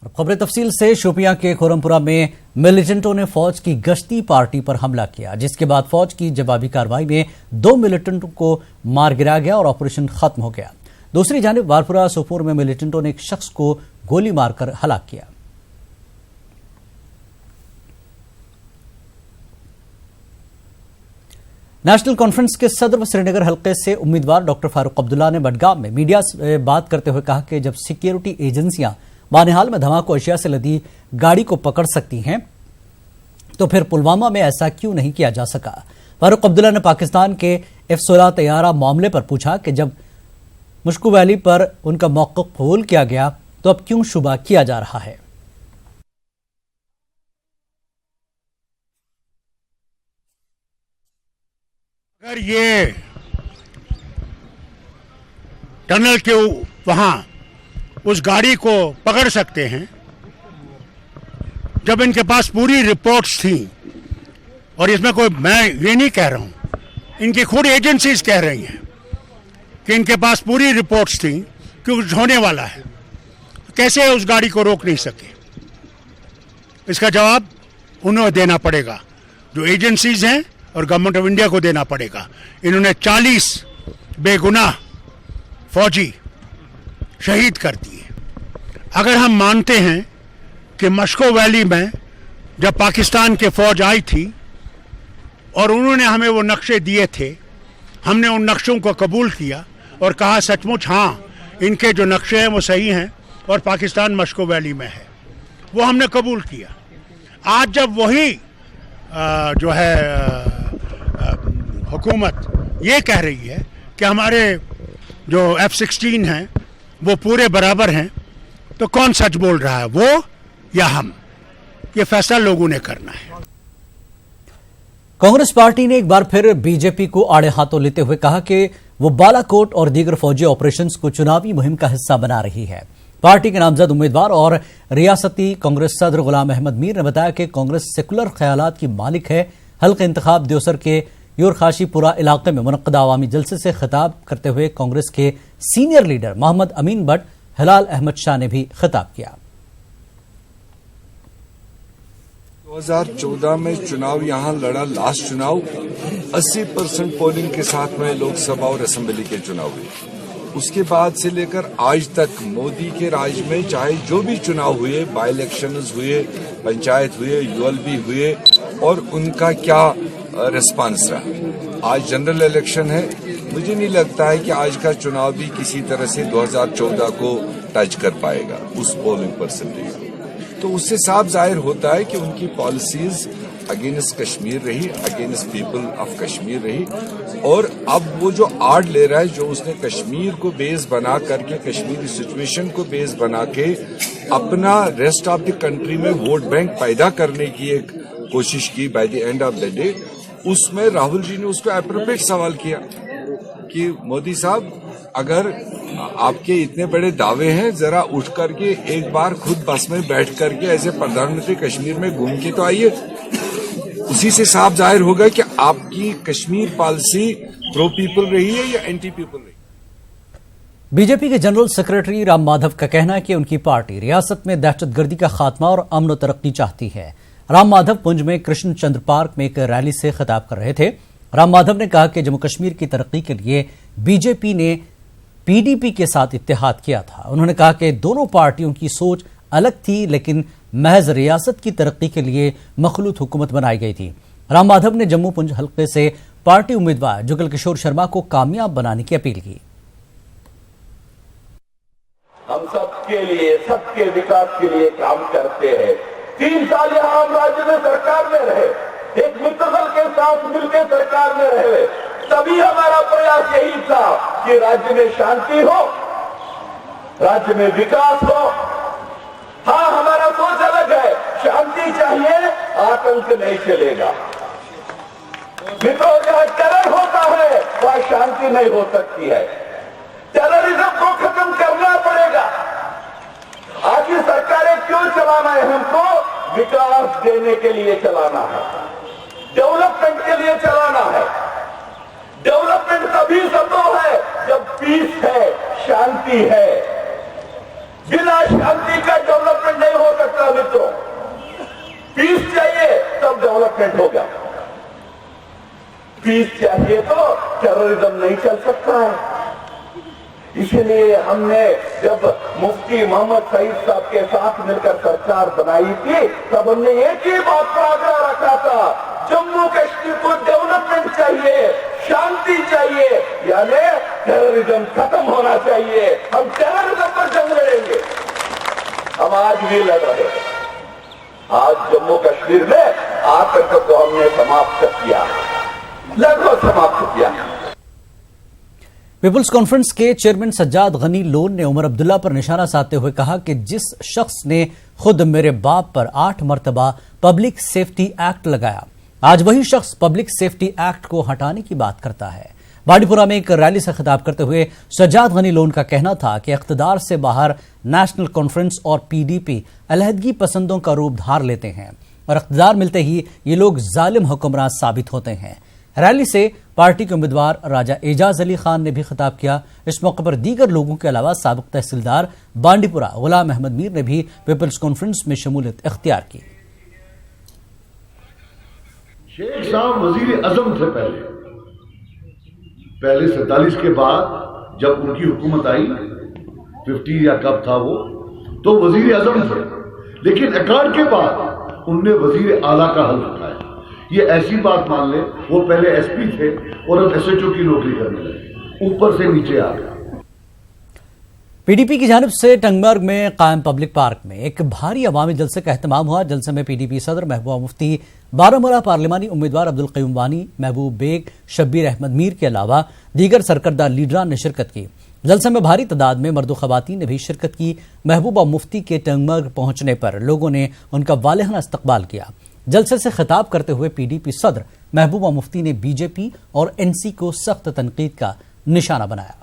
खबरें तफसील से। शोपियां के खोरमपुरा में मिलिटेंटों ने फौज की गश्ती पार्टी पर हमला किया, जिसके बाद फौज की जवाबी कार्रवाई में 2 मिलिटेंटों को मार गिराया गया और ऑपरेशन खत्म हो गया। दूसरी जानिब वारपुरा सोपोर में मिलिटेंटों ने एक शख्स को गोली मारकर हलाक किया। नेशनल कॉन्फ्रेंस के सदर व श्रीनगर हल्के से उम्मीदवार डॉक्टर फारूक अब्दुल्ला ने बडगाम में मीडिया से बात करते हुए कहा कि जब सिक्योरिटी एजेंसियां बानिहाल में धमाको अशिया से लदी गाड़ी को पकड़ सकती हैं तो फिर पुलवामा में ऐसा क्यों नहीं किया जा सका। फारूक अब्दुल्ला ने पाकिस्तान के F-16 तैयारा मामले पर पूछा कि जब मुश्कू वैली पर उनका मौक़िफ़ कबूल किया गया तो अब क्यों शुबा किया जा रहा है। अगर ये टनल के वहां उस गाड़ी को पकड़ सकते हैं, जब इनके पास पूरी रिपोर्ट्स थी, और इसमें कोई मैं ये नहीं कह रहा हूं, इनकी खुद एजेंसीज कह रही हैं कि इनके पास पूरी रिपोर्ट्स थी कि कुछ होने वाला है, कैसे उस गाड़ी को रोक नहीं सके। इसका जवाब उन्हें देना पड़ेगा, जो एजेंसीज हैं और गवर्नमेंट ऑफ इंडिया को देना पड़ेगा। इन्होंने 40 बेगुनाह फौजी शहीद कर दिए। अगर हम मानते हैं कि मश्को वैली में जब पाकिस्तान के फौज आई थी और उन्होंने हमें वो नक्शे दिए थे, हमने उन नक्शों को कबूल किया और कहा सचमुच हाँ इनके जो नक्शे हैं वो सही हैं और पाकिस्तान मश्को वैली में है, वो हमने कबूल किया। आज जब वही जो है हुकूमत ये कह रही है कि हमारे जो F-16 हैं वो पूरे बराबर हैं, तो कौन सच बोल रहा है, वो या हम? ये फैसला लोगों ने करना है। कांग्रेस पार्टी ने एक बार फिर बीजेपी को आड़े हाथों लेते हुए कहा कि वो बालाकोट और दीगर फौजी ऑपरेशंस को चुनावी मुहिम का हिस्सा बना रही है। पार्टी के नामजद उम्मीदवार और रियासती कांग्रेस सदर गुलाम अहमद मीर ने बताया कि कांग्रेस सेकुलर ख्यालात की मालिक है। हल्के इंतखाब देवसर के योरखाशीपुरा इलाके में मुनक्कदा अवामी जलसे से खिताब करते हुए कांग्रेस के सीनियर लीडर मोहम्मद अमीन भट्ट, हिलाल अहमद शाह ने भी खिताब किया। 2014 में चुनाव यहां लड़ा, लास्ट चुनाव 80% पोलिंग के साथ में लोकसभा और असेंबली के चुनाव हुए। उसके बाद से लेकर आज तक मोदी के राज में चाहे जो भी चुनाव हुए, बाई इलेक्शंस हुए, पंचायत हुए, यूएलबी हुए, और उनका क्या रिस्पांस रहा। आज जनरल इलेक्शन है, मुझे नहीं लगता है कि आज का चुनाव भी किसी तरह से 2014 को टच कर पाएगा उस पोलिंग परसेंटेज। तो उससे साफ जाहिर होता है कि उनकी पॉलिसीज अगेंस्ट कश्मीर रही, अगेंस्ट पीपल ऑफ कश्मीर रही, और अब वो जो आड़ ले रहा है, जो उसने कश्मीर को बेस बना करके, कश्मीरी सिचुएशन को बेस बना के अपना रेस्ट ऑफ द कंट्री में वोट बैंक पैदा करने की एक कोशिश की by the end of the day, उसमें राहुल जी ने उसको एप्रोप्रिएट सवाल किया कि मोदी साहब अगर आपके इतने बड़े दावे हैं, जरा उठ करके एक बार खुद बस में बैठ करके ऐसे प्रधानमंत्री कश्मीर में घूम के तो आइए। उसी से साफ जाहिर होगा कि आपकी कश्मीर पॉलिसी प्रो पीपल रही है या एंटी पीपल रही। बीजेपी के जनरल सेक्रेटरी राम माधव का कहना है कि उनकी पार्टी रियासत में दहशतगर्दी का खात्मा और अमन और तरक्की चाहती है। राम माधव पुंछ में कृष्ण चंद्र पार्क में एक रैली से खिताब कर रहे थे। राम माधव ने कहा कि जम्मू कश्मीर की तरक्की के लिए बीजेपी ने पीडीपी के साथ इत्तेहाद किया था। उन्होंने कहा कि दोनों पार्टियों की सोच अलग थी, लेकिन महज रियासत की तरक्की के लिए मखलूत हुकूमत बनाई गई थी। राम माधव ने जम्मू पुंछ हल्के से पार्टी उम्मीदवार जुगल किशोर शर्मा को कामयाब बनाने की अपील की। हम सबके लिए, सबके विकास के लिए काम करते हैं। 3 साल यहां हम राज्य में सरकार में रहे, एक मित्रदल के साथ मिलकर सरकार में रहे, तभी हमारा प्रयास यही था कि राज्य में शांति हो, राज्य में विकास हो। हाँ, हमारा सोच अलग है, शांति चाहिए, आतंक नहीं चलेगा। मित्रों, जहां टेरर होता है वहां शांति नहीं हो सकती है। टेररिज्म को खत्म करना पड़ेगा। आखिर सरकारें क्यों चलाना है? हमको विकास देने के लिए चलाना है, डेवलपमेंट के लिए चलाना है। डेवलपमेंट तभी संभव है जब पीस है, शांति है। बिना शांति का डेवलपमेंट नहीं डिपार्टमेंट हो गया। पीस चाहिए तो टेररिज्म नहीं चल सकता है। इसलिए हमने जब मुफ्ती मोहम्मद सईद साहब के साथ मिलकर सरकार बनाई थी, तब हमने एक ही बात पर आग्रह रखा था, जम्मू कश्मीर को डेवलपमेंट चाहिए, शांति चाहिए, यानी टेररिज्म खत्म होना चाहिए। हम टेररिज्म पर जंग लड़ेंगे। हम आज भी लड़ रहे हैं। आज जम्मू कश्मीर में आतंक को हमने समाप्त किया, लगभग समाप्त किया। पीपुल्स कॉन्फ्रेंस के चेयरमैन सज्जाद गनी लोन ने उमर अब्दुल्ला पर निशाना साधते हुए कहा कि जिस शख्स ने खुद मेरे बाप पर 8 मरतबा पब्लिक सेफ्टी एक्ट लगाया, आज वही शख्स पब्लिक सेफ्टी एक्ट को हटाने की बात करता है। बांडीपुरा में एक रैली से खिताब करते हुए सज्जाद गनी लोन का कहना था कि इख्तिदार से बाहर नेशनल कॉन्फ्रेंस और पीडीपी अलहदगी पसंदों का रूप धार लेते हैं और इख्तिदार मिलते ही ये लोग जालिम हुक्मरान साबित होते हैं। रैली से पार्टी के उम्मीदवार राजा एजाज अली खान ने भी खिताब किया। इस मौके पर दीगर लोगों के अलावा साबिक तहसीलदार बांडीपुरा गुलाम अहमद मीर ने भी पीपल्स कॉन्फ्रेंस में शमूलियत इख्तियार की। शेख साहब वजीर आजम थे पहले 47 के बाद जब उनकी हुकूमत आई 50 या कब था वो, तो वजीर आजम थे, लेकिन अकार्ड के बाद उनने वजीर आला का हल्फ उठाया। ये ऐसी बात मान ले, वो पहले एसपी थे और अब एसएचओ की नौकरी करने लगे, ऊपर से नीचे आ गया। पीडीपी की जानिब से टंगमर्ग में कायम पब्लिक पार्क में एक भारी अवामी जलसे का एहतमाम हुआ। जलसे में पीडीपी सदर महबूबा मुफ्ती, बारामूला पार्लिमानी उम्मीदवार अब्दुल क़य्यूम वानी, महबूब बेग, शब्बीर अहमद मीर के अलावा दीगर सरकर्दा लीडरान ने शिरकत की। जलसे में भारी तादाद में मर्द ख़वातीन ने भी शिरकत की। महबूबा मुफ्ती के टंगमर्ग पहुंचने पर लोगों ने उनका वालिहाना इस्तकबाल किया। जलसे से खिताब करते हुए पीडीपी सदर महबूबा मुफ्ती ने बीजेपी और एनसी को सख्त तनकीद का निशाना बनाया।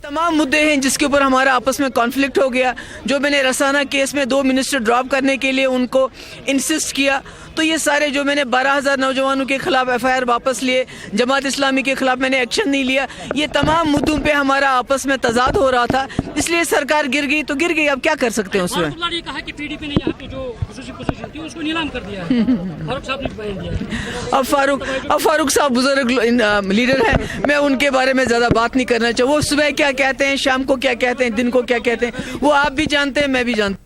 तमाम मुद्दे हैं जिसके ऊपर हमारा आपस में कॉन्फ्लिक्ट हो गया। जो मैंने रसाना केस में 2 मिनिस्टर ड्रॉप करने के लिए उनको इंसिस्ट किया, तो ये सारे जो मैंने 12,000 नौजवानों के खिलाफ एफआईआर वापस लिए, जमात इस्लामी के खिलाफ मैंने एक्शन नहीं लिया, ये तमाम मुद्दों पे हमारा आपस में तजाद हो रहा था। इसलिए सरकार गिर गई तो गिर गई, अब क्या कर सकते हैं उसमें। ने कहा कि पीडीपी ने यहाँ पे जो पोजीशन थी उसको नीलाम कर दिया है। फारूक साहब ने बयान दिया। अब फारूक साहब बुजुर्ग लीडर हैं, मैं उनके बारे में ज्यादा बात नहीं करना चाहूँ। वो सुबह क्या कहते हैं, शाम को क्या कहते हैं, दिन को क्या कहते हैं, वो आप भी जानते हैं, मैं भी जानता हूं।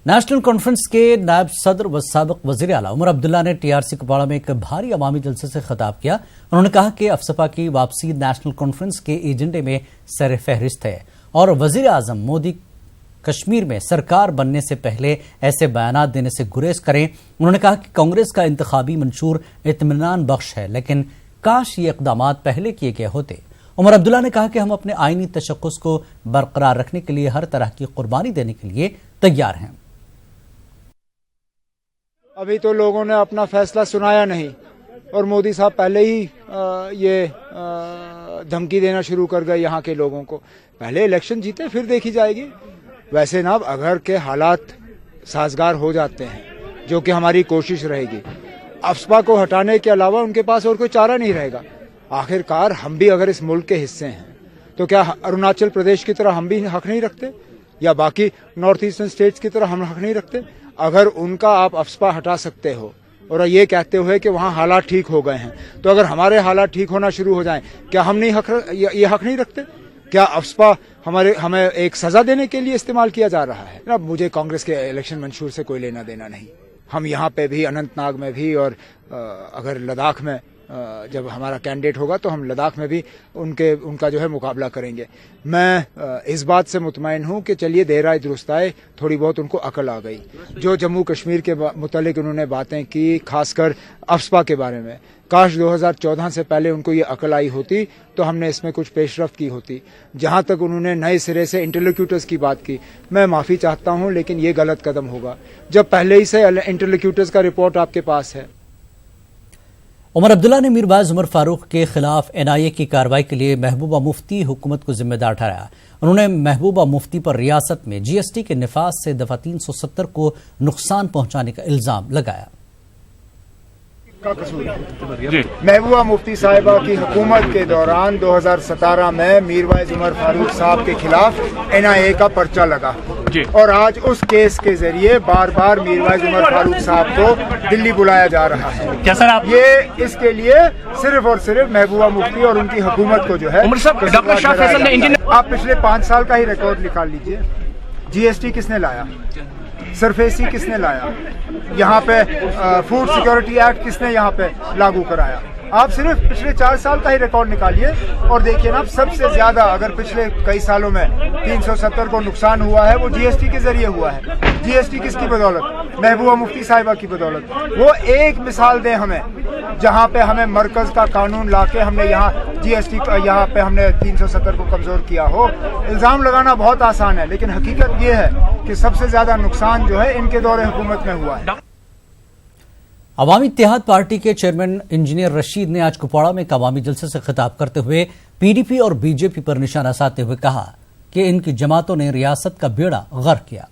नेशनल कॉन्फ्रेंस के नायब सदर व साबिक वजीर आला उमर अब्दुल्ला ने टीआरसी कुपवाड़ा में एक भारी अवामी जलसे से खिताब किया। उन्होंने कहा कि अफसपा की वापसी नेशनल कॉन्फ्रेंस के एजेंडे में सर फहरिस्त है और वजीर आजम मोदी कश्मीर में सरकार बनने से पहले ऐसे बयानात देने से गुरेज करें। उन्होंने कहा कि कांग्रेस का इंतखाबी मंशूर इत्मीनान बख्श है, लेकिन काश ये इकदामात पहले किए गए होते। उमर अब्दुल्ला ने कहा कि हम अपने आईनी तशक्कुस को बरकरार रखने के लिए हर तरह की कुर्बानी देने के लिए तैयार हैं। अभी तो लोगों ने अपना फैसला सुनाया नहीं और मोदी साहब पहले ही ये धमकी देना शुरू कर गए यहाँ के लोगों को। पहले इलेक्शन जीते फिर देखी जाएगी। वैसे ना अगर के हालात साजगार हो जाते हैं, जो कि हमारी कोशिश रहेगी, अफसपा को हटाने के अलावा उनके पास और कोई चारा नहीं रहेगा। आखिरकार हम भी अगर इस मुल्क के हिस्से हैं तो क्या अरुणाचल प्रदेश की तरह हम भी हक नहीं रखते, या बाकी नॉर्थ ईस्टर्न स्टेट्स की तरह हम हक नहीं रखते? अगर उनका आप अफसपा हटा सकते हो और ये कहते हुए कि वहाँ हालात ठीक हो गए हैं, तो अगर हमारे हालात ठीक होना शुरू हो जाएं, क्या हम नहीं ये हक नहीं रखते? क्या अफसपा हमें एक सजा देने के लिए इस्तेमाल किया जा रहा है? ना, मुझे कांग्रेस के इलेक्शन मंशूर से कोई लेना देना नहीं। हम यहाँ पे भी, अनंतनाग में भी, और अगर लद्दाख में जब हमारा कैंडिडेट होगा तो हम लद्दाख में भी उनका जो है मुकाबला करेंगे। मैं इस बात से मुतमईन हूँ कि चलिए देर आए दुरुस्त आए, थोड़ी बहुत उनको अकल आ गई। जो जम्मू कश्मीर के मुतालिक उन्होंने बातें की, खासकर अफसपा के बारे में, काश 2014 से पहले उनको ये अकल आई होती तो हमने इसमें कुछ पेशरफ्त की होती। जहाँ तक उन्होंने नए सिरे से इंटरलोक्यूटर्स की बात की, मैं माफ़ी चाहता हूँ, लेकिन ये गलत कदम होगा जब पहले ही से इंटरलोक्यूटर्स का रिपोर्ट आपके पास है। उमर अब्दुल्ला ने मीरवाइज उमर फारूक के खिलाफ एनआईए की कार्रवाई के लिए महबूबा मुफ्ती हुकूमत को जिम्मेदार ठहराया। उन्होंने महबूबा मुफ्ती पर रियासत में जीएसटी के निफाज से दफा 370 को नुकसान पहुंचाने का इल्जाम लगाया। का कसूर है। महबूबा मुफ्ती साहिबा की हुकूमत के दौरान 2017 में मीरवाइज उमर फारूक साहब के खिलाफ NIA का पर्चा लगा और आज उस केस के जरिए बार बार मीरवाइज उमर फारूक साहब को दिल्ली बुलाया जा रहा है। क्या सर आप ये इसके लिए सिर्फ और सिर्फ महबूबा मुफ्ती और उनकी हुकूमत को जो है, डॉक्टर शाह फैसल ने इंडियन, आप पिछले 5 साल का ही रिकॉर्ड निकाल लीजिए। GST किसने लाया, सरफेसी किसने लाया, यहाँ पे फूड सिक्योरिटी एक्ट किसने यहाँ पे लागू कराया, आप सिर्फ पिछले 4 साल का ही रिकॉर्ड निकालिए और देखिए ना, सबसे ज्यादा अगर पिछले कई सालों में 370 को नुकसान हुआ है वो GST के जरिए हुआ है। GST किसकी बदौलत, महबूबा मुफ्ती साहिबा की बदौलत। वो एक मिसाल दें हमें जहाँ पे हमें मरकज का कानून लाके हमने यहाँ GST यहाँ पे हमने 370 को कमजोर किया हो। इल्जाम लगाना बहुत आसान है, लेकिन हकीकत ये है कि सबसे ज्यादा नुकसान जो है इनके दौरे हुकूमत में हुआ है। अवामी इत्तेहाद पार्टी के चेयरमैन इंजीनियर रशीद ने आज कुपवाड़ा में एक अवामी जलसे से खिताब करते हुए PDP और BJP पर निशाना साधते हुए कहा कि इनकी जमातों ने रियासत का बेड़ा गर्क किया।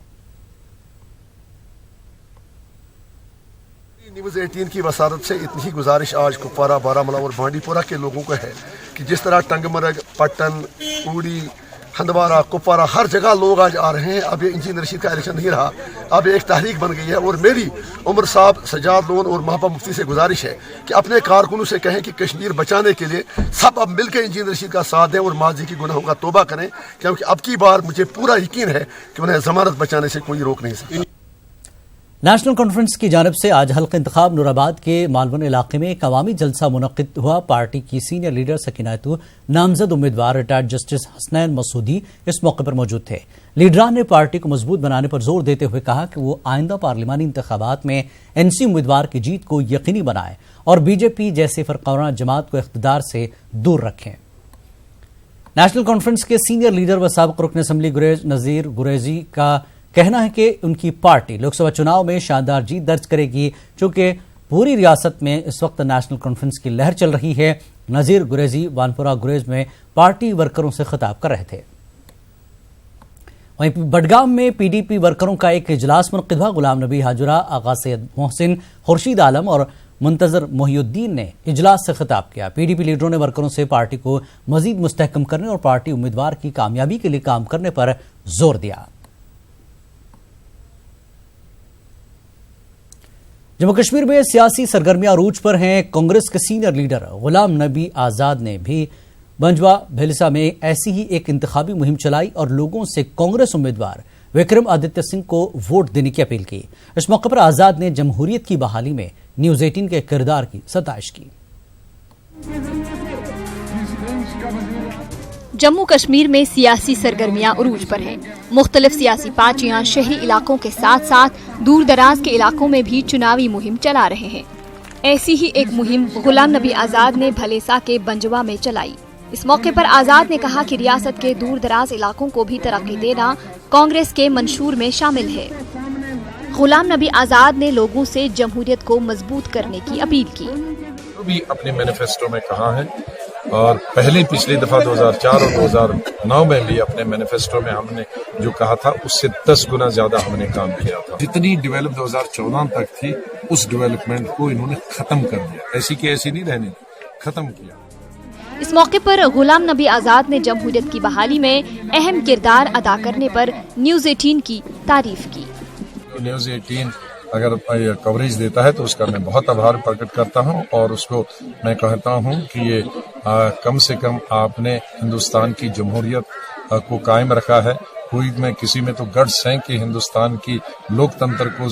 न्यूज़ 18 की वसारत से इतनी ही गुजारिश आज कुपवाड़ा, बारामूला और बांडीपुरा के लोगों को है कि जिस तरह टंगमरग, पट्टन, उड़ी, हंदवाड़ा, कुपवाड़ा हर जगह लोग आज आ रहे हैं। अब ये इंजीनियर रशीद का इलेक्शन नहीं रहा, अब एक तहरीक बन गई है। और मेरी उमर साहब, सजाद लोन और महबूबा मुफ्ती से गुजारिश है कि अपने कारकुनों से कहें कि कश्मीर बचाने के लिए सब अब मिलकर इंजीनियर रशीद का साथ दें और माजी की गुनाहों का तौबा करें, क्योंकि अब की बार मुझे पूरा यकीन है कि उन्हें जमानत बचाने से कोई रोक नहीं सकता। नेशनल कॉन्फ्रेंस की जानिब से आज हल्का इंतखाब नूराबाद के मालवन इलाके में एक अवामी जलसा मुनक्किद हुआ। पार्टी की सीनियर लीडर सकीनातू, नामजद उम्मीदवार रिटायर्ड जस्टिस हसनैन मसूदी इस मौके पर मौजूद थे। लीडरान ने पार्टी को मजबूत बनाने पर जोर देते हुए कहा कि वो आइंदा पार्लिमानी इंतखाबात में NC उम्मीदवार की जीत को यकीनी बनाए और BJP जैसे फरकाना जमात को इख्तिदार से दूर रखें। नेशनल कॉन्फ्रेंस के सीनियर लीडर व साबिक रुकन असम्बली गुरेज नज़ीर गुरेजी का कहना है कि उनकी पार्टी लोकसभा चुनाव में शानदार जीत दर्ज करेगी। चूंकि पूरी रियासत में इस वक्त नेशनल कॉन्फ्रेंस की लहर चल रही है। नज़ीर गुरेजी वानपुरा गुरेज में पार्टी वर्करों से खिताब कर रहे थे। वहीं बडगाम में PDP वर्करों का एक इजलास मुनक्किद हुआ। गुलाम नबी हाजुरा, आगा सैयद मोहसिन, खुर्शीद आलम और मुंतजर मोहिउद्दीन ने इजलास से खिताब किया। PDP लीडरों ने वर्करों से पार्टी को मजीद मुस्तहकम करने और पार्टी उम्मीदवार की कामयाबी के लिए काम करने पर जोर दिया। जम्मू कश्मीर में सियासी सरगर्मियां अरूज पर हैं। कांग्रेस के सीनियर लीडर गुलाम नबी आजाद ने भी बंजवा भेलिसा में ऐसी ही एक इंतखाबी मुहिम चलाई और लोगों से कांग्रेस उम्मीदवार विक्रम आदित्य सिंह को वोट देने की अपील की। इस मौके पर आजाद ने जमहूरियत की बहाली में न्यूज़ 18 के किरदार की सताइश की। जम्मू कश्मीर में सियासी सरगर्मियां उरूज पर हैं। मुख्तलिफ सियासी पार्टियां शहरी इलाकों के साथ साथ दूर दराज के इलाकों में भी चुनावी मुहिम चला रहे हैं। ऐसी ही एक मुहिम गुलाम नबी आजाद ने भलेसा के बंजवा में चलाई। इस मौके पर आजाद ने कहा कि रियासत के दूर दराज इलाकों को भी तरक्की देना कांग्रेस के मंशूर में शामिल है। गुलाम नबी आजाद ने लोगों से जमहूरियत को मजबूत करने की अपील की। भी अपने मैनिफेस्टो में कहा है और पहले पिछली दफा 2004 और 2009 में भी अपने मैनिफेस्टो में हमने जो कहा था उससे 10 गुना ज्यादा हमने काम किया था। जितनी डेवलप 2014 तक थी उस डेवलपमेंट को इन्होंने खत्म कर दिया, ऐसी की ऐसी नहीं रहने, खत्म किया। इस मौके पर गुलाम नबी आजाद ने जमहूरियत की बहाली में अहम किरदार अदा करने पर न्यूज़ 18 की तारीफ की। न्यूज़ 18 अगर कवरेज देता है तो उसका मैं बहुत आभार प्रकट करता हूं और उसको मैं कहता हूं कि ये कम से कम आपने हिंदुस्तान की जमहूरियत को कायम रखा है। कोई में किसी में तो गट्स हैं कि हिंदुस्तान की लोकतंत्र को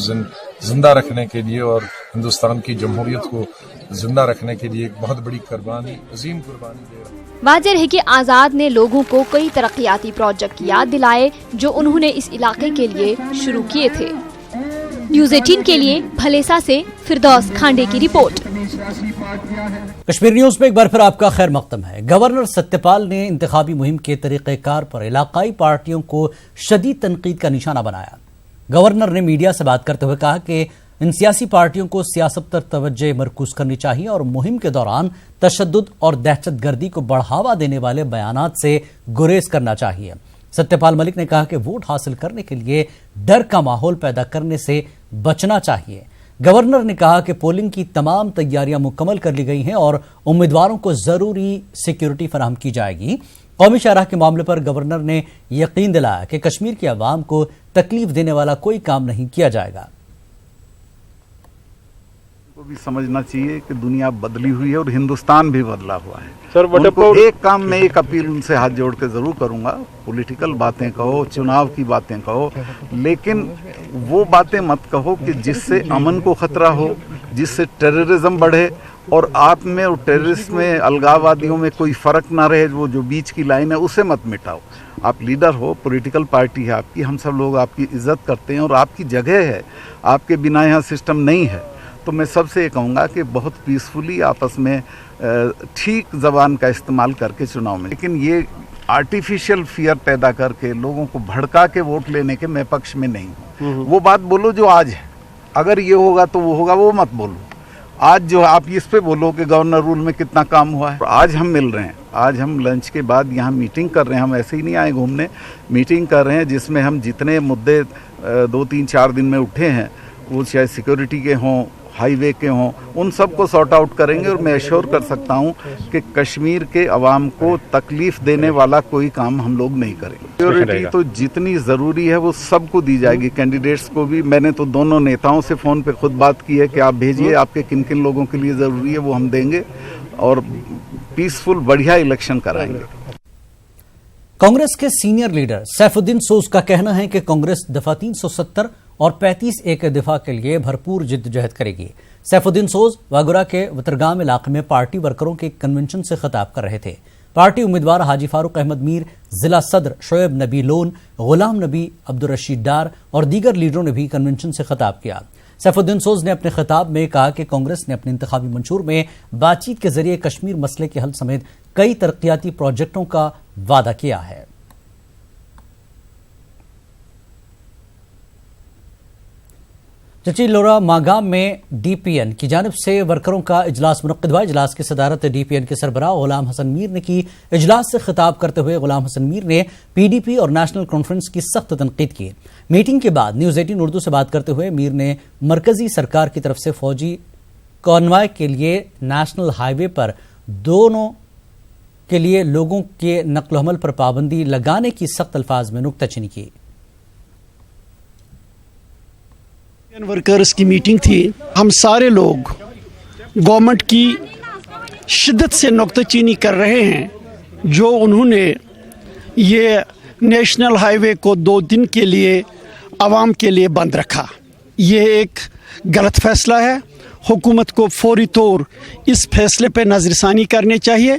जिंदा रखने के लिए और हिंदुस्तान की जमहूरियत को जिंदा रखने के लिए एक बहुत बड़ी कुर्बानी, अजीम कुर्बानी दे रहा है। वाज़ेह है कि आजाद ने लोगों को कई तरक्याती प्रोजेक्ट की याद दिलाए जो उन्होंने इस इलाके के लिए शुरू किए थे। न्यूज़ 18 के लिए भलेसा से फिरदौस खांडे की रिपोर्ट। कश्मीर न्यूज में एक बार फिर आपका खैर मकदम है। गवर्नर सत्यपाल ने इंतखाबी मुहिम के तरीक़ेकार पर इलाकाई पार्टियों को शदीद तनकीद का निशाना बनाया। गवर्नर ने मीडिया से बात करते हुए कहा कि इन सियासी पार्टियों को सियासत पर तवज्जो मरकूज करनी चाहिए और मुहिम के दौरान तशद्दुद और दहशतगर्दी को बढ़ावा देने वाले बयानात से गुरेज करना चाहिए। सत्यपाल मलिक ने कहा कि वोट हासिल करने के लिए डर का माहौल पैदा करने से बचना चाहिए। گورنر نے کہا کہ پولنگ کی تمام تیاریاں مکمل کر لی گئی ہیں اور امیدواروں کو ضروری سیکیورٹی فراہم کی جائے گی۔ قومی شاہراہ کے معاملے پر گورنر نے یقین دلایا کہ کشمیر کے عوام کو تکلیف دینے والا کوئی کام نہیں کیا جائے گا۔ کو بھی سمجھنا چاہیے کہ دنیا بدلی ہوئی ہے اور ہندوستان بھی بدلا ہوا ہے۔ ان کو ایک کام میں ایک اپیل ان سے ہاتھ جوڑ کے ضرور کروں گا، پولیٹیکل باتیں کہو، چناو کی باتیں کہو، لیکن وہ باتیں مت کہو کہ جس سے امن کو خطرہ ہو، جس سے ٹیررزم بڑھے اور آپ میں اور ٹیررسٹ میں، الگاوادیوں میں کوئی فرق نہ رہے۔ وہ جو بیچ کی لائن ہے اسے مت مٹاؤ۔ آپ لیڈر ہو، پولیٹیکل پارٹی ہے آپ کی، ہم سب لوگ آپ کی عزت کرتے ہیں اور آپ کی جگہ ہے، آپ کے بنا یہاں سسٹم نہیں ہے۔ تو میں سب سے یہ کہوں گا کہ بہت پیسفلی آپس میں ٹھیک زبان کا استعمال کر کے چناؤ میں، لیکن یہ آرٹیفیشل فیئر پیدا کر کے لوگوں کو بھڑکا کے ووٹ لینے کے میں پکش میں نہیں ہوں۔ وہ بات بولو جو آج ہے، اگر یہ ہوگا تو وہ ہوگا، وہ مت بولو۔ آج جو آپ اس پہ بولو کہ گورنر رول میں کتنا کام ہوا ہے۔ آج ہم مل رہے ہیں، آج ہم لنچ کے بعد یہاں میٹنگ کر رہے ہیں، ہم ایسے ہی نہیں آئے گھومنے، میٹنگ کر رہے ہیں جس میں ہم جتنے مدعے 2 3 4 دن میں اٹھے ہیں، وہ چاہے سیکیورٹی کے ہوں، ہائی وے کے ہوں، ان سب کو سارٹ آؤٹ کریں گے۔ اور میں ایشور کر سکتا ہوں کہ کشمیر کے عوام کو تکلیف دینے والا کوئی کام ہم لوگ نہیں کریں گے۔ سیکیورٹی تو جتنی ضروری ہے وہ سب کو دی جائے گی، کینڈیڈیٹس کو بھی۔ میں نے تو دونوں نیتاؤں سے فون پہ خود بات کی ہے کہ آپ بھیجیے، آپ کے کن کن لوگوں کے لیے ضروری ہے وہ ہم دیں گے اور پیسفل بڑھیا الیکشن کرائیں گے۔ کانگریس کے سینئر لیڈر سیف الدین سوز کا کہنا ہے کہ کانگریس دفعہ 370 اور 35A کے دفاع کے لیے بھرپور جدوجہد کرے گی۔ سیف الدین سوز واگورہ کے وترگام علاقے میں پارٹی ورکروں کے کنونشن سے خطاب کر رہے تھے۔ پارٹی امیدوار حاجی فاروق احمد میر، ضلع صدر شعیب نبی لون، غلام نبی عبدالرشید ڈار اور دیگر لیڈروں نے بھی کنونشن سے خطاب کیا۔ سیف الدین سوز نے اپنے خطاب میں کہا کہ کانگریس نے اپنے انتخابی منشور میں بات چیت کے ذریعے کشمیر مسئلے کے حل سمیت کئی ترقیاتی پروجیکٹوں کا وعدہ کیا ہے۔ چچی لورا ماگام میں ڈی پی این کی جانب سے ورکروں کا اجلاس منعقد ہوا۔ اجلاس کی صدارت ڈی پی این کے سربراہ غلام حسن میر نے کی۔ اجلاس سے خطاب کرتے ہوئے غلام حسن میر نے پی ڈی پی اور نیشنل کانفرنس کی سخت تنقید کی۔ میٹنگ کے بعد نیوز 18 اردو سے بات کرتے ہوئے میر نے مرکزی سرکار کی طرف سے فوجی کانوائے کے لیے نیشنل ہائی وے پر دونوں کے لیے لوگوں کے نقل و حمل پر پابندی لگانے کی سخت الفاظ میں نکتہ چینی کی۔ ورکرز کی میٹنگ تھی، ہم سارے لوگ گورنمنٹ کی شدت سے نکتہ چینی کر رہے ہیں جو انہوں نے یہ نیشنل ہائی وے کو 2 دن کے لیے عوام کے لیے بند رکھا۔ یہ ایک غلط فیصلہ ہے، حکومت کو فوری طور اس فیصلے پہ نظر ثانی کرنی چاہیے۔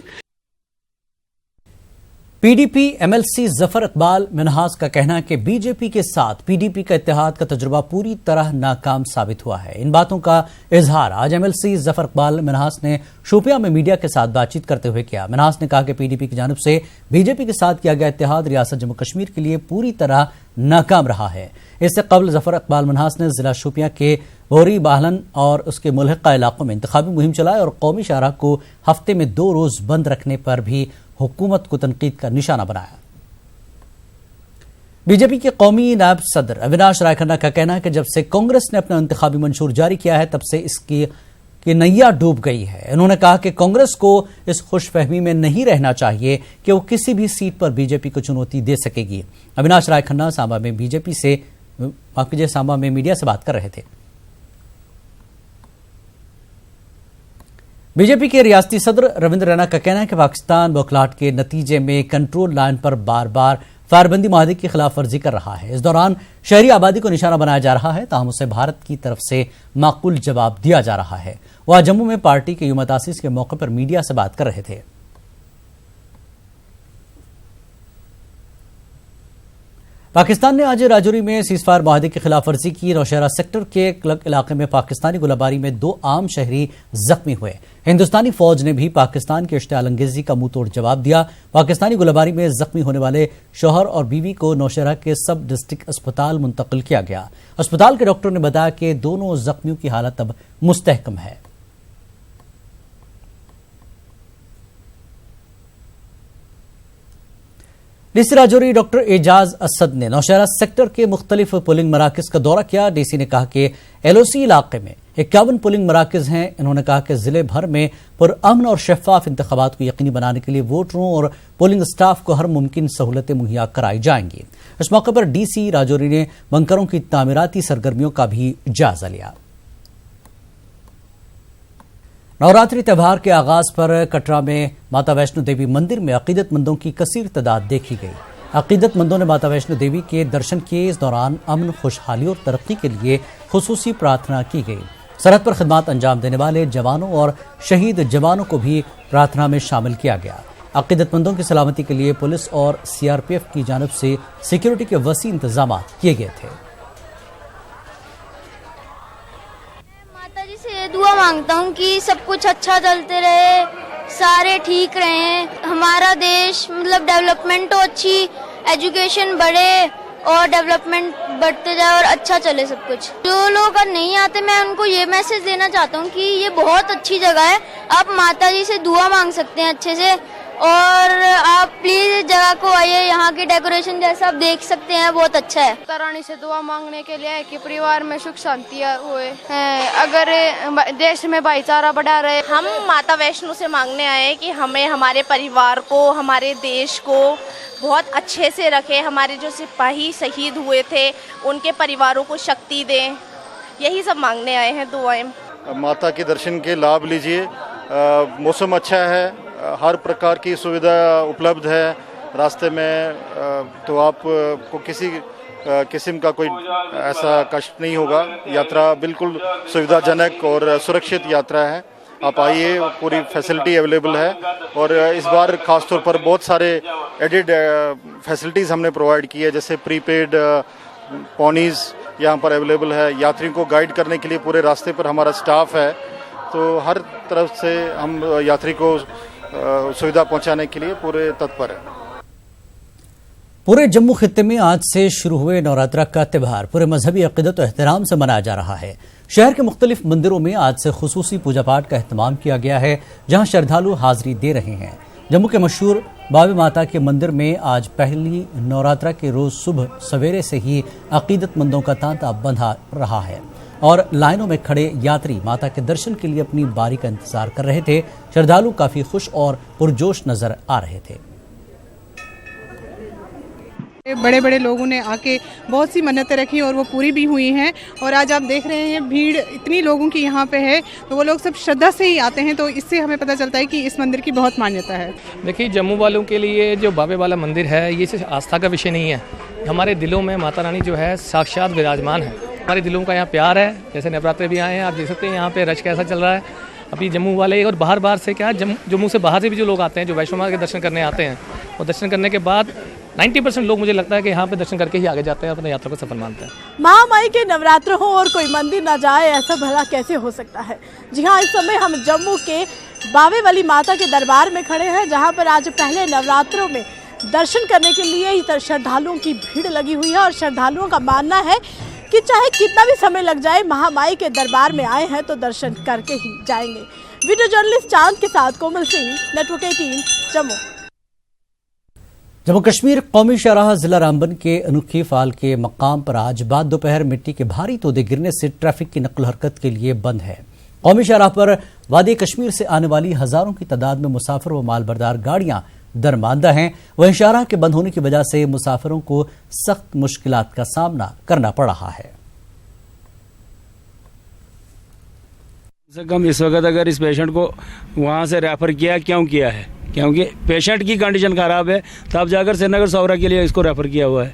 P D P M L C Zafar Iqbal Minhas کا کہنا ہے کہ بی جے پی کے ساتھ پی ڈی پی کا اتحاد کا تجربہ پوری طرح ناکام ثابت ہوا ہے۔ ان باتوں کا اظہار آج M L C Zafar Iqbal Minhas نے شوپیاں میں میڈیا کے ساتھ بات چیت کرتے ہوئے کیا۔ منہاس نے کہا کہ پی ڈی پی کی جانب سے بی جے پی کے ساتھ کیا گیا اتحاد ریاست جموں کشمیر کے لیے پوری طرح ناکام رہا ہے۔ اس سے قبل ظفر اقبال منہاس نے ضلع شوپیاں کے بوری باہلن اور اس کے ملحقہ علاقوں میں انتخابی مہم چلائی اور قومی شاہراہ کو ہفتے میں 2 روز بند رکھنے پر بھی حکومت کو تنقید کا نشانہ بنایا۔ بی جے پی کے قومی نائب صدر اویناش رائے کھنہ کا کہنا ہے کہ جب سے کانگریس نے اپنا انتخابی منشور جاری کیا ہے تب سے اس کی نیا ڈوب گئی ہے۔ انہوں نے کہا کہ کانگریس کو اس خوش فہمی میں نہیں رہنا چاہیے کہ وہ کسی بھی سیٹ پر بی جے پی کو چنوتی دے سکے گی۔ اویناش رائے کھنہ سانبا میں سانبا میں میڈیا سے بات کر رہے تھے۔ بی جے پی کے ریاستی صدر رویندر رینا کا کہنا ہے کہ پاکستان بوکھلاہٹ کے نتیجے میں کنٹرول لائن پر بار بار فائر بندی معاہدے کی خلاف ورزی کر رہا ہے۔ اس دوران شہری آبادی کو نشانہ بنایا جا رہا ہے، تاہم اسے بھارت کی طرف سے معقول جواب دیا جا رہا ہے۔ وہ آج جموں میں پارٹی کے یوم تاسیس کے موقع پر میڈیا سے بات کر رہے تھے۔ پاکستان نے آج راجوری میں سیز فائر معاہدے کی خلاف ورزی کی۔ نوشہرہ سیکٹر کے کلک علاقے میں پاکستانی گولہباری میں 2 عام شہری زخمی ہوئے۔ ہندوستانی فوج نے بھی پاکستان کی اشتعال انگیزی کا منہ توڑ جواب دیا۔ پاکستانی گولہباری میں زخمی ہونے والے شوہر اور بیوی کو نوشہرہ کے سب ڈسٹرکٹ اسپتال منتقل کیا گیا۔ اسپتال کے ڈاکٹر نے بتایا کہ دونوں زخمیوں کی حالت اب مستحکم ہے۔ डीसी राजौरी डॉक्टर एजाज असद ने नौशहरा सेक्टर के मुख्तलिफ पोलिंग मराकज का दौरा किया। डीसी ने कहा कि एलओसी इलाके में 51 पोलिंग मराकज हैं। इन्होंने कहा कि जिले भर में पुरअमन और शफाफ इंतखाबात को यकीनी बनाने के लिए वोटरों और पोलिंग स्टाफ को हर मुमकिन सहूलतें मुहैया कराई जाएंगी। इस मौके पर डीसी राजौरी ने बंकरों की तामीराती सरगर्मियों का भी जायजा लिया। नवरात्रि त्यौहार के आगाज पर कटरा में माता वैष्णो देवी मंदिर में अकीदतमंदों की कसीर तादाद देखी गई। अकीदतमंदों ने माता वैष्णो देवी के दर्शन किए। इस दौरान अमन, खुशहाली और तरक्की के लिए खुसूसी प्रार्थना की गई। सरहद पर खिदमत अंजाम देने वाले जवानों और शहीद जवानों को भी प्रार्थना में शामिल किया गया। अकीदतमंदों की सलामती के लिए पुलिस और सीआरपीएफ की जानिब से सिक्योरिटी के वसी इंतजाम किए गए थे। से दुआ मांगता हूँ कि सब कुछ अच्छा चलते रहे, सारे ठीक रहें, हमारा देश मतलब डेवलपमेंट हो, अच्छी एजुकेशन बढ़े और डेवलपमेंट बढ़ते जाए और अच्छा चले सब कुछ। जो लोग नहीं आते, मैं उनको ये मैसेज देना चाहता हूँ कि ये बहुत अच्छी जगह है, आप माता जी से दुआ मांग सकते हैं अच्छे से, और आप प्लीज इस जगह को आइए। यहाँ की डेकोरेशन जैसा आप देख सकते हैं बहुत अच्छा है। माता रानी से दुआ मांगने के लिए कि परिवार में सुख शांति हुए, अगर देश में भाईचारा बढ़ा रहे। हम माता वैष्णो से मांगने आए कि हमें, हमारे परिवार को, हमारे देश को बहुत अच्छे से रखे। हमारे जो सिपाही शहीद हुए थे उनके परिवारों को शक्ति दें, यही सब मांगने आए हैं दुआएं। माता के दर्शन के लाभ लीजिए। मौसम अच्छा है, हर प्रकार की सुविधा उपलब्ध है रास्ते में, तो आपको किसी किस्म का कोई ऐसा कष्ट नहीं होगा। यात्रा बिल्कुल सुविधाजनक और सुरक्षित यात्रा है। आप आइए, पूरी फैसिलिटी अवेलेबल है, और इस बार खास तौर पर बहुत सारे एडेड फैसिलिटीज़ हमने प्रोवाइड की है, जैसे प्रीपेड पोनीज़ यहाँ पर अवेलेबल है। यात्रियों को गाइड करने के लिए पूरे रास्ते पर हमारा स्टाफ है, तो हर तरफ से हम यात्री को सुविधा पहुंचाने के लिए पूरे तत्पर है। पूरे जम्मू खित्ते में आज से शुरू हुए नवरात्रा का त्यौहार पूरे मजहबी अकीदत और एहतराम से मनाया जा रहा है। शहर के मुख्तलिफ मंदिरों में आज से खुसूसी पूजा पाठ का एहतमाम किया गया है, जहां श्रद्धालु हाजिरी दे रहे हैं। जम्मू के मशहूर बाबे माता के मंदिर में आज पहली नवरात्रा के रोज सुबह सवेरे से ही अकीदतमंदों का तांता बंधा रहा है और लाइनों में खड़े यात्री माता के दर्शन के लिए अपनी बारी का इंतजार कर रहे थे। श्रद्धालु काफी खुश और पुरजोश नजर आ रहे थे। बड़े बड़े लोगों ने आके बहुत सी मन्नतें रखी और वो पूरी भी हुई हैं, और आज आप देख रहे हैं भीड़ इतनी लोगों की यहाँ पे है, तो वो लोग सब श्रद्धा से ही आते हैं, तो इससे हमें पता चलता है कि इस मंदिर की बहुत मान्यता है। देखिए, जम्मू वालों के लिए जो बाबे वाला मंदिर है, ये सिर्फ आस्था का विषय नहीं है। हमारे दिलों में माता रानी जो है साक्षात विराजमान है। हमारे दिलों का यहाँ प्यार है। जैसे नवरात्रे भी आए हैं, आप देख सकते हैं यहाँ पे रश कैसा चल रहा है। अभी जम्मू वाले और बाहर से क्या है, जम्मू से बाहर से भी जो लोग आते हैं, जो वैष्णो माता के दर्शन करने आते हैं, और दर्शन करने के बाद 90% लोग मुझे लगता है कि यहाँ पे दर्शन करके ही आगे जाते हैं, अपने यात्रा को सफल मानते हैं। महामाई के नवरात्र हो और कोई मंदिर ना जाए, ऐसा भला कैसे हो सकता है। जी हाँ, इस समय हम जम्मू के बावे वाली माता के दरबार में खड़े हैं, जहाँ पर आज पहले नवरात्रों में दर्शन करने के लिए श्रद्धालुओं की भीड़ लगी हुई है, और श्रद्धालुओं का मानना है कि चाहे कितना भी समय लग जाए, महामाई के दरबार में आए हैं तो दर्शन करके ही जाएंगे। वीडियो जर्नलिस्ट चांद के साथ कोमल सिंह, नेटवर्क 18, जम्मू। जम्मू कश्मीर कौमी शाहराह जिला रामबन के अनोखी फाल के मकाम पर आज बाद दोपहर मिट्टी के भारी तोदे गिरने से ट्रैफिक की नकल हरकत के लिए बंद है। कौमी शाहराह पर वादी कश्मीर से आने वाली हजारों की तादाद में मुसाफिर व मालबरदार गाड़ियां दरमांदा हैं। वहीं शाहराह के बंद होने की वजह से मुसाफिरों को सख्त मुश्किलात का सामना करना पड़ रहा है। कम इस वक्त अगर इस पेशेंट को वहाँ से रेफर किया, क्यों किया है? क्योंकि पेशेंट की कंडीशन ख़राब है, तब जाकर श्रीनगर सौरा के लिए इसको रेफ़र किया हुआ है।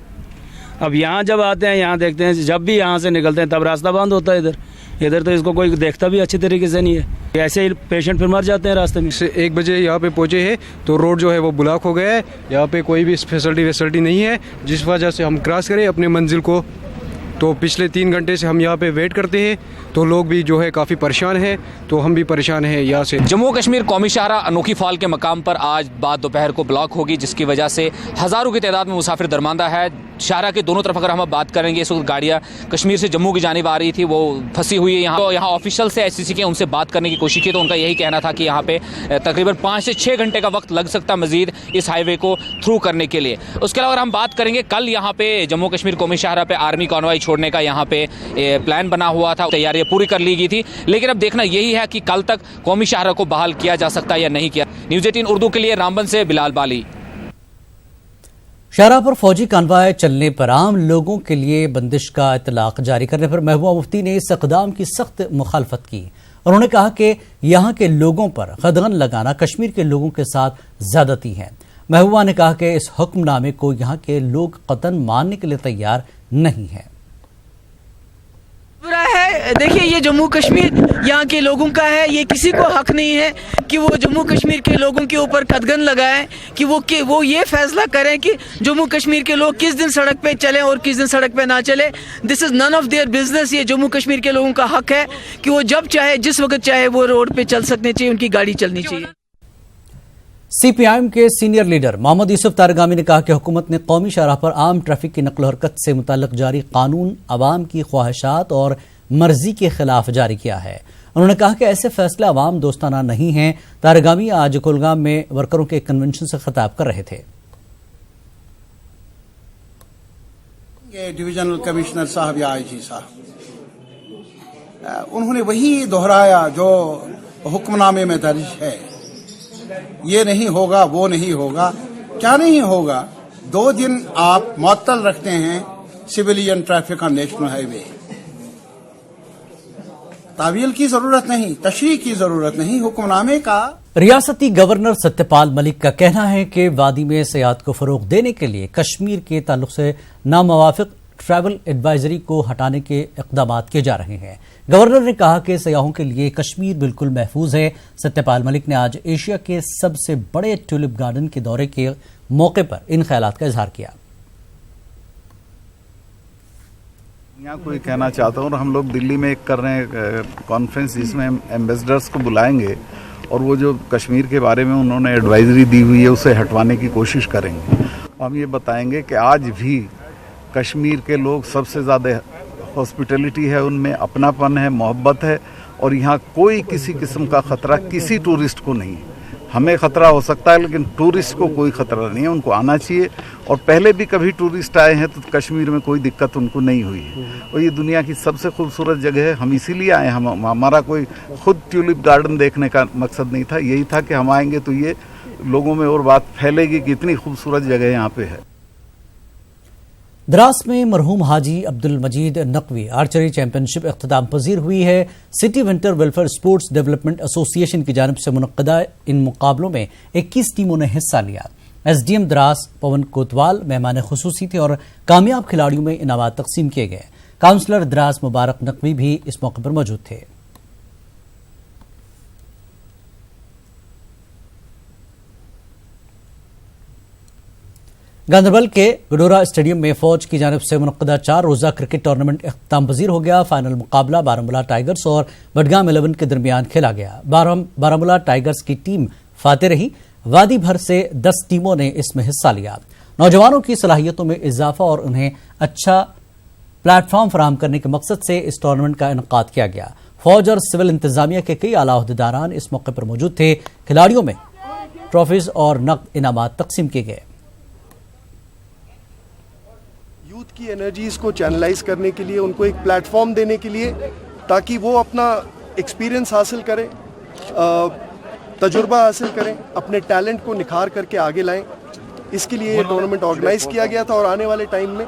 अब यहाँ जब आते हैं, यहाँ देखते हैं, जब भी यहाँ से निकलते हैं तब रास्ता बंद होता है। इधर तो इसको कोई देखता भी अच्छी तरीके से नहीं है। ऐसे ही पेशेंट फिर मर जाते हैं रास्ते में। 1 बजे यहाँ पे पहुँचे हैं तो रोड जो है वो ब्लॉक हो गया है। यहाँ पे कोई भी फैसिलिटी नहीं है, जिस वजह से हम क्रॉस करें अपने मंजिल को। तो पिछले 3 घंटे से हम यहाँ पे वेट करते हैं, तो लोग भी जो है काफ़ी परेशान हैं, तो हम भी परेशान हैं यहाँ से। जम्मू कश्मीर कौमी शाहराह अनोखी फाल के मकाम पर आज बाद दोपहर को ब्लॉक होगी, जिसकी वजह से हज़ारों की तादाद में मुसाफिर दरमांदा है। शाहरा के दोनों तरफ अगर हम बात करेंगे, इस वक्त गाड़ियाँ कश्मीर से जम्मू की जानिब आ रही थी, वो फंसी हुई है यहाँ। तो यहाँ ऑफिशियल से SCC के उनसे बात करने की कोशिश की तो उनका यही कहना था कि यहाँ पे तकरीबन 5 से 6 घंटे का वक्त लग सकता मजीद इस हाईवे को थ्रू करने के लिए। उसके अलावा अगर हम बात करेंगे, कल यहाँ पे जम्मू कश्मीर कौमी शाहरा पे आर्मी कॉन्वॉय छोड़ने का यहाँ पे प्लान बना हुआ था, तैयारियाँ पूरी कर ली गई थी, लेकिन अब देखना यही है कि कल तक कौमी शाहरा को बहाल किया जा सकता है या नहीं किया। न्यूज़ 18 उर्दू के लिए रामबन से बिलाल बाली। शाहरा पर फौजी कानवाय चलने पर आम लोगों के लिए बंदिश का इतलाक जारी करने पर महबूबा मुफ्ती ने इस इक़दाम की सख्त मुखालफत की। उन्होंने कहा कि यहाँ के लोगों पर कदगन लगाना कश्मीर के लोगों के साथ ज्यादती है। महबूबा ने कहा कि इस हुक्मनामे को यहाँ के लोग कतन मानने के लिए तैयार नहीं है। बुरा है, देखिए ये जम्मू कश्मीर यहाँ के लोगों का है, ये किसी को हक नहीं है कि वो जम्मू कश्मीर के लोगों के ऊपर कदगन लगाएं, कि वो ये फैसला करें कि जम्मू कश्मीर के लोग किस दिन सड़क पे चलें और किस दिन सड़क पे ना चले। This is none of their business. ये जम्मू कश्मीर के लोगों का हक है कि वो जब चाहे जिस वक्त चाहे वो रोड पे चल सकने चाहिए, उनकी गाड़ी चलनी चाहिए। CPIM के सीनियर लीडर मोहम्मद यूसुफ तारगामी ने कहा कि हुकूमत ने कौमी शाहराह पर आम ट्रैफिक की नकल हरकत से मुताल्लिक जारी कानून अवाम की ख्वाहिशात और मर्जी के खिलाफ जारी किया है। उन्होंने कहा कि ऐसे फैसले अवाम दोस्ताना नहीं हैं। तारगामी आज कुलगाम में वर्करों के कन्वेंशन से खिताब कर रहे थे। डिविजनल कमिश्नर साहब या IG साहब, उन्होंने वही दोहराया जो हुक्मनामे में दर्ज है। ये नहीं होगा, वो नहीं होगा। क्या नहीं होगा? 2 दिन आप मुअत्तल रखते हैं civilian traffic on national highway. तावील की जरूरत नहीं, तशरीह की जरूरत नहीं, हुक्मनामे का। रियासती गवर्नर सत्यपाल मलिक का कहना है कि वादी में सियाहत को फरोग देने के लिए कश्मीर के ताल्लुक से नामुवाफिक ट्रैवल एडवाइजरी को हटाने के इक़दाम किए जा रहे हैं। गवर्नर ने कहा कि सयाहों के लिए कश्मीर बिल्कुल महफूज है। सत्यपाल मलिक ने आज एशिया के सबसे बड़े ट्यूलिप गार्डन के दौरे के मौके पर इन ख्यालात का इजहार किया। यहाँ कोई कहना चाहता हूँ, और हम लोग दिल्ली में एक कर रहे हैं कॉन्फ्रेंस जिसमें एम्बेसडर्स को बुलाएंगे और वो जो कश्मीर के बारे में उन्होंने एडवाइजरी दी हुई है उसे हटवाने की कोशिश करेंगे। हम ये बताएंगे कि आज भी कश्मीर के लोग सबसे ज़्यादा हॉस्पिटलिटी है, उनमें अपनापन है, मोहब्बत है, और यहाँ कोई किसी किस्म का ख़तरा किसी टूरिस्ट को नहीं है। हमें ख़तरा हो सकता है लेकिन टूरिस्ट को कोई ख़तरा नहीं है, उनको आना चाहिए। और पहले भी कभी टूरिस्ट आए हैं तो कश्मीर में कोई दिक्कत उनको नहीं हुई है, और ये दुनिया की सबसे खूबसूरत जगह है। हम इसीलिए आए, हमारा कोई खुद ट्यूलिप गार्डन देखने का मकसद नहीं था, यही था कि हम आएंगे तो ये लोगों में और बात फैलेगी कि इतनी खूबसूरत जगह यहाँ पे है। द्रास में मरहूम हाजी अब्दुल मजीद नकवी आर्चरी चैंपियनशिप इख्तिताम पजीर हुई है। City winter welfare sports development association की जानिब से मुनक्कदा इन मुकाबलों में 21 टीमों ने हिस्सा लिया। SDM द्रास पवन कोतवाल मेहमान खुसूसी थे और कामयाब खिलाड़ियों में इनामात तकसीम किए गए। काउंसलर द्रास मुबारक नकवी भी इस मौके पर मौजूद थे। गांधरबल के गडोरा स्टेडियम में फौज की जानिब से मुनक्कदा 4 रोजा क्रिकेट टूर्नामेंट इख्तिताम पजीर हो गया। फाइनल मुकाबला बारामूला टाइगर्स और बडगाम 11 के दरमियान खेला गया। बारामूला टाइगर्स की टीम फातेह रही। वादी भर से 10 टीमों ने इसमें हिस्सा लिया। नौजवानों की सलाहियतों में इजाफा और उन्हें अच्छा प्लेटफॉर्म फराहम करने के मकसद से इस टूर्नामेंट का इनेकाद किया गया। फौज और सिविल इंतजामिया के कई आला अहदेदारान इस मौके पर मौजूद थे। खिलाड़ियों में ट्रॉफीज और नकद इनामात तकसीम किए गए। यूथ की एनर्जीज को चैनलाइज करने के लिए, उनको एक प्लेटफॉर्म देने के लिए, ताकि वो अपना एक्सपीरियंस हासिल करें, तजुर्बा हासिल करें, अपने टैलेंट को निखार करके आगे लाएं। इसके लिए ये टूर्नामेंट ऑर्गेनाइज किया गया था और आने वाले टाइम में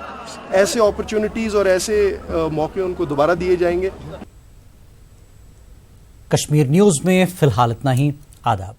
ऐसे अपॉर्चुनिटीज़ और ऐसे मौके उनको दोबारा दिए जाएंगे। कश्मीर न्यूज़ में फिलहाल इतना ही। आदाब।